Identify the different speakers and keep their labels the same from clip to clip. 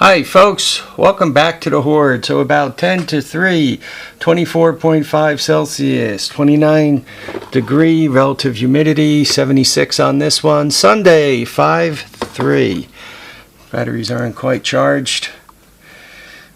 Speaker 1: Hi folks, welcome back to the Horde. So about 10 to 3, 24.5 Celsius, 29 degree relative humidity, 76 on this one. Sunday, 5/3. Batteries aren't quite charged,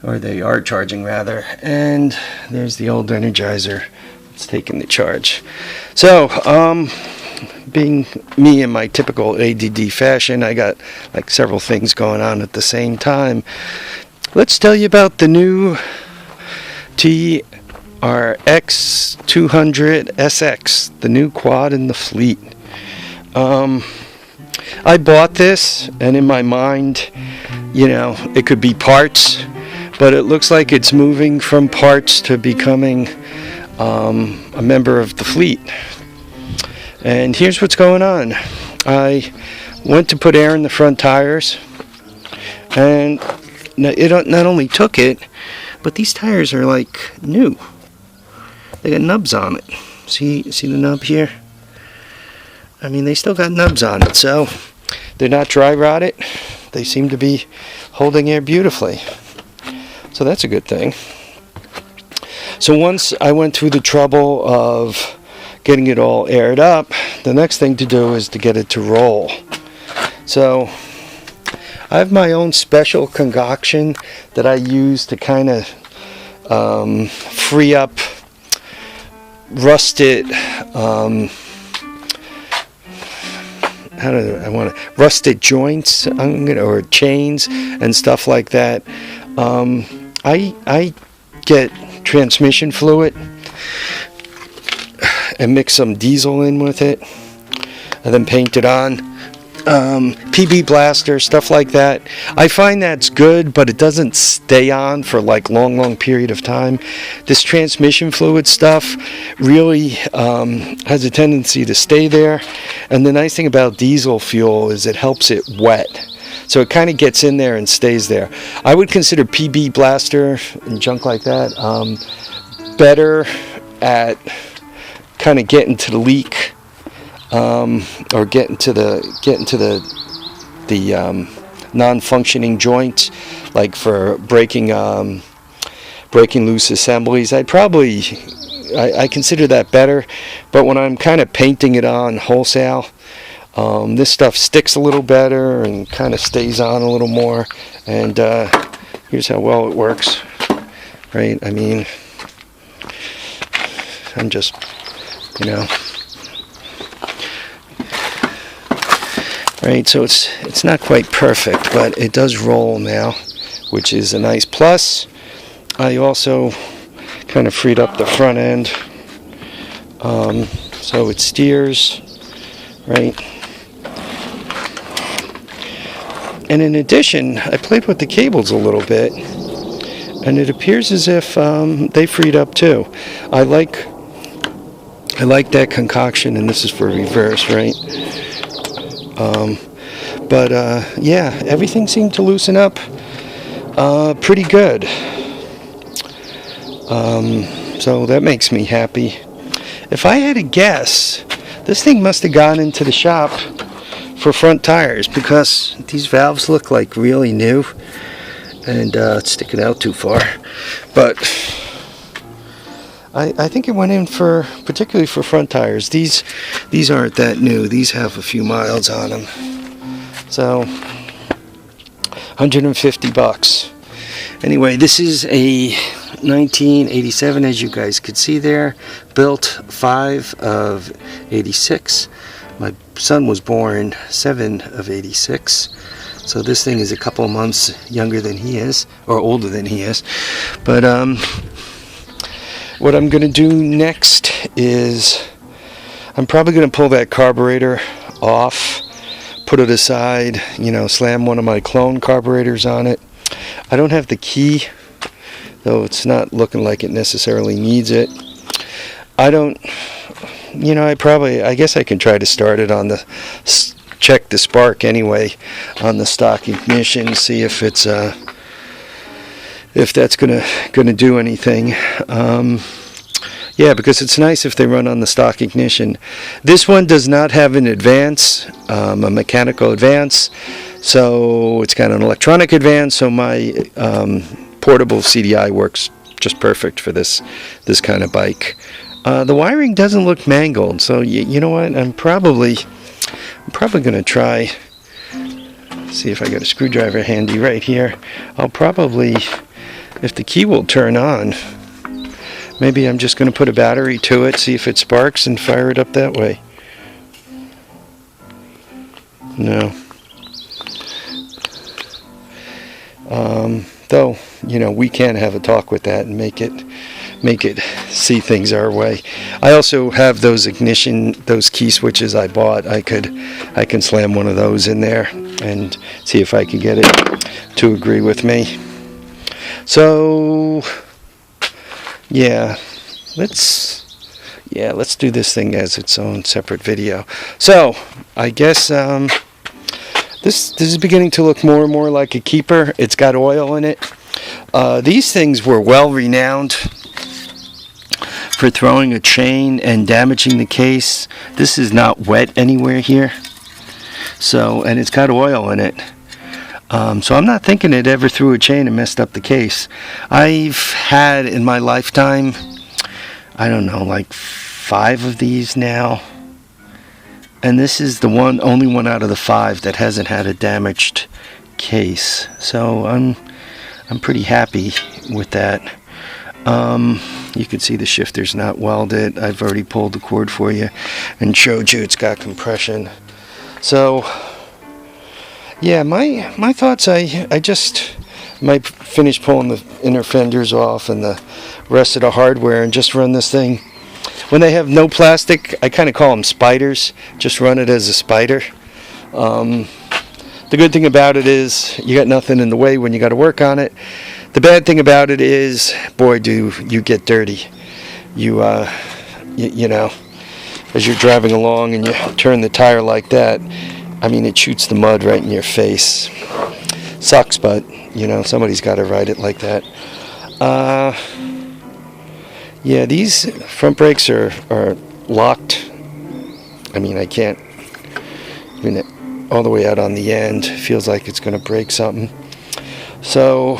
Speaker 1: or they are charging rather. And there's the old Energizer. It's taking the charge. So, being me in my typical ADD fashion, I got like several things going on at the same time. Let's tell you about the new TRX200SX, the new quad in the fleet. I bought this, and in my mind, you know, it could be parts, but it looks like it's moving from parts to becoming a member of the fleet. And here's what's going on. I went to put air in the front tires, and it not only took it, but these tires are like new. They got nubs on it. See the nub here? I mean, they still got nubs on it, so they're not dry rotted. They seem to be holding air beautifully. So that's a good thing. So once I went through the trouble of getting it all aired up, the next thing to do is to get it to roll. So I have my own special concoction that I use to kind of free up rusted rusted joints or chains and stuff like that. I get transmission fluid and mix some diesel in with it, and then paint it on. PB blaster, stuff like that. I find that's good, but it doesn't stay on for like long period of time. This transmission fluid stuff really has a tendency to stay there, and the nice thing about diesel fuel is it helps it wet. So it kind of gets in there and stays there. I would consider PB blaster and junk like that better at kind of getting to the leak, or getting to the non-functioning joint, like for breaking loose assemblies. I consider that better. But when I'm kind of painting it on wholesale, this stuff sticks a little better and kind of stays on a little more. And here's how well it works, right? I mean, I'm just, you know, right, so it's not quite perfect, but it does roll now, which is a nice plus. I also kind of freed up the front end, so it steers, right? And in addition, I played with the cables a little bit, and it appears as if they freed up too. I like that concoction, and this is for reverse, right? Yeah, everything seemed to loosen up pretty good. So that makes me happy. If I had to guess, this thing must have gone into the shop for front tires, because these valves look like really new, and it's sticking out too far. But I think it went in for, particularly for front tires. These aren't that new. These have a few miles on them. So, $150. Anyway, this is a 1987, as you guys could see there. Built 5 of 86. My son was born 7 of 86. So this thing is a couple of months younger than he is, or older than he is. But what I'm going to do next is I'm probably going to pull that carburetor off, put it aside, you know, slam one of my clone carburetors on it. I don't have the key, though it's not looking like it necessarily needs it. I don't, you know, I guess I can try to start it on the, check the spark anyway on the stock ignition, see if it's if that's gonna do anything. Yeah, because it's nice if they run on the stock ignition. This one does not have an advance, a mechanical advance, So it's got an electronic advance, so my portable CDI works just perfect for this kind of bike. The wiring doesn't look mangled, so you know what? I'm probably going to try. See if I got a screwdriver handy right here. I'll probably, if the key will turn on, maybe I'm just going to put a battery to it, see if it sparks, and fire it up that way. No. Though, you know, we can have a talk with that and make it see things our way. I also have those key switches I bought. I can slam one of those in there and see if I can get it to agree with me. So yeah, let's do this thing as its own separate video. So I guess this is beginning to look more and more like a keeper. It's got oil in it. These things were well renowned for throwing a chain and damaging the case. This is not wet anywhere here. So, and it's got oil in it. So I'm not thinking it ever threw a chain and messed up the case. I've had in my lifetime, I don't know, like 5 of these now. And this is the only one out of the 5 that hasn't had a damaged case. So I'm pretty happy with that. You can see the shifter's not welded. I've already pulled the cord for you and showed you it's got compression. So yeah, my thoughts, I just might finish pulling the inner fenders off and the rest of the hardware and just run this thing. When they have no plastic, I kind of call them spiders. Just run it as a spider. The good thing about it is you got nothing in the way when you got to work on it. The bad thing about it is, boy, do you get dirty. You know, as you're driving along and you turn the tire like that, I mean, it shoots the mud right in your face. Sucks, but, you know, somebody's got to ride it like that. Yeah, these front brakes are locked. I mean, I can't, even all the way out on the end, feels like it's going to break something. So,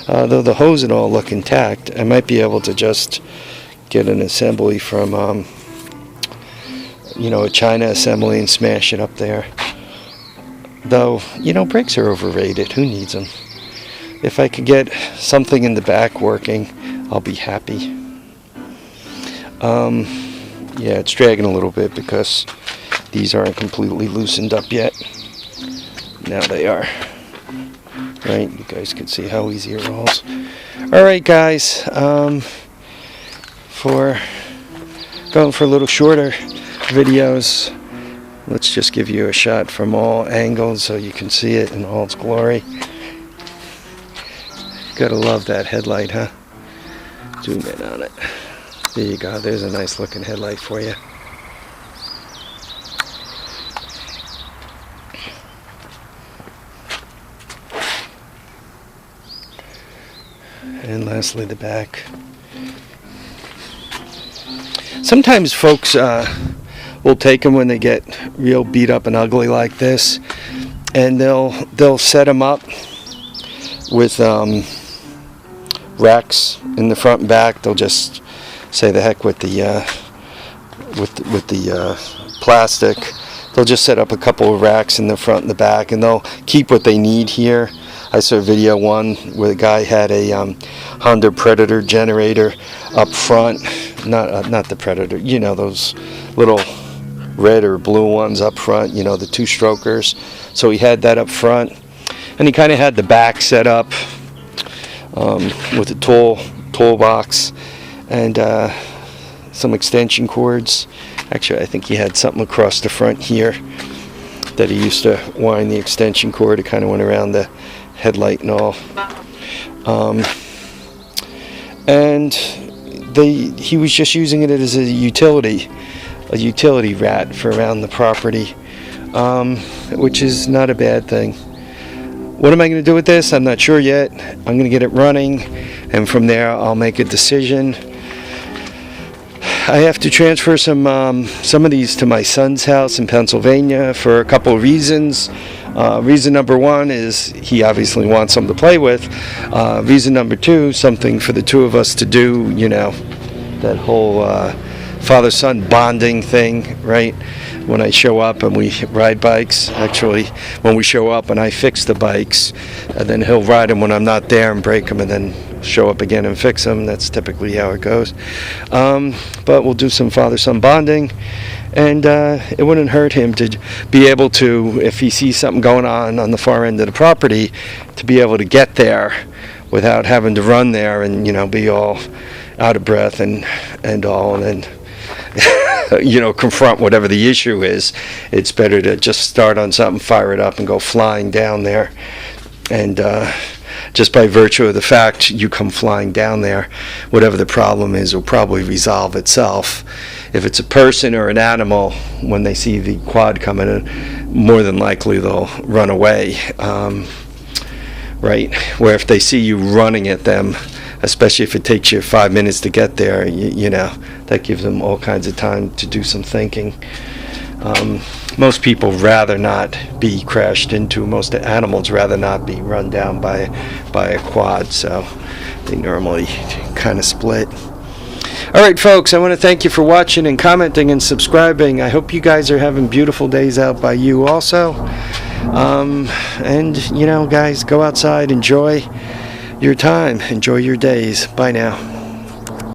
Speaker 1: though the hose and all look intact, I might be able to just get an assembly from, you know, a China assembly and smash it up there. Though, you know, brakes are overrated. Who needs them? If I could get something in the back working, I'll be happy. Yeah, it's dragging a little bit because these aren't completely loosened up yet. Now they are. Right, you guys can see how easy it rolls. Alright guys, for going for a little shorter videos, let's just give you a shot from all angles so you can see it in all its glory. Gotta love that headlight, huh? Zoom in on it. There you go, there's a nice looking headlight for you. And lastly, the back. Sometimes folks will take them when they get real beat up and ugly like this, and they'll set them up with racks in the front and back. They'll just say the heck with the plastic. They'll just set up a couple of racks in the front and the back, and they'll keep what they need here. I saw a video one where the guy had a Honda Predator generator up front, not the Predator, you know, those little red or blue ones up front, you know, the 2-strokers. So he had that up front, and he kind of had the back set up with a toolbox and some extension cords. Actually, I think he had something across the front here that he used to wind the extension cord. It kind of went around the headlight and all. And he was just using it as a utility rat for around the property, which is not a bad thing. What am I going to do with this? I'm not sure yet. I'm going to get it running, and from there I'll make a decision. I have to transfer some of these to my son's house in Pennsylvania for a couple of reasons. Reason number one is he obviously wants something to play with. Reason number two, something for the two of us to do, you know, that whole father-son bonding thing, right? When I show up and we ride bikes, actually, when we show up and I fix the bikes, and then he'll ride them when I'm not there and break them, and then show up again and fix them. That's typically how it goes. But we'll do some father-son bonding, and it wouldn't hurt him to be able to, if he sees something going on the far end of the property, to be able to get there without having to run there and, you know, be all out of breath and all, and then you know, confront whatever the issue is. It's better to just start on something, fire it up, and go flying down there. And just by virtue of the fact you come flying down there, whatever the problem is will probably resolve itself. If it's a person or an animal, when they see the quad coming in, more than likely they'll run away. Right? Where if they see you running at them, especially if it takes you 5 minutes to get there, you know, that gives them all kinds of time to do some thinking. Most people rather not be crashed into. Most animals rather not be run down by a quad, so they normally kind of split. All right, folks, I want to thank you for watching and commenting and subscribing. I hope you guys are having beautiful days out by you also. And, you know, guys, go outside, enjoy your time, enjoy your days. Bye now.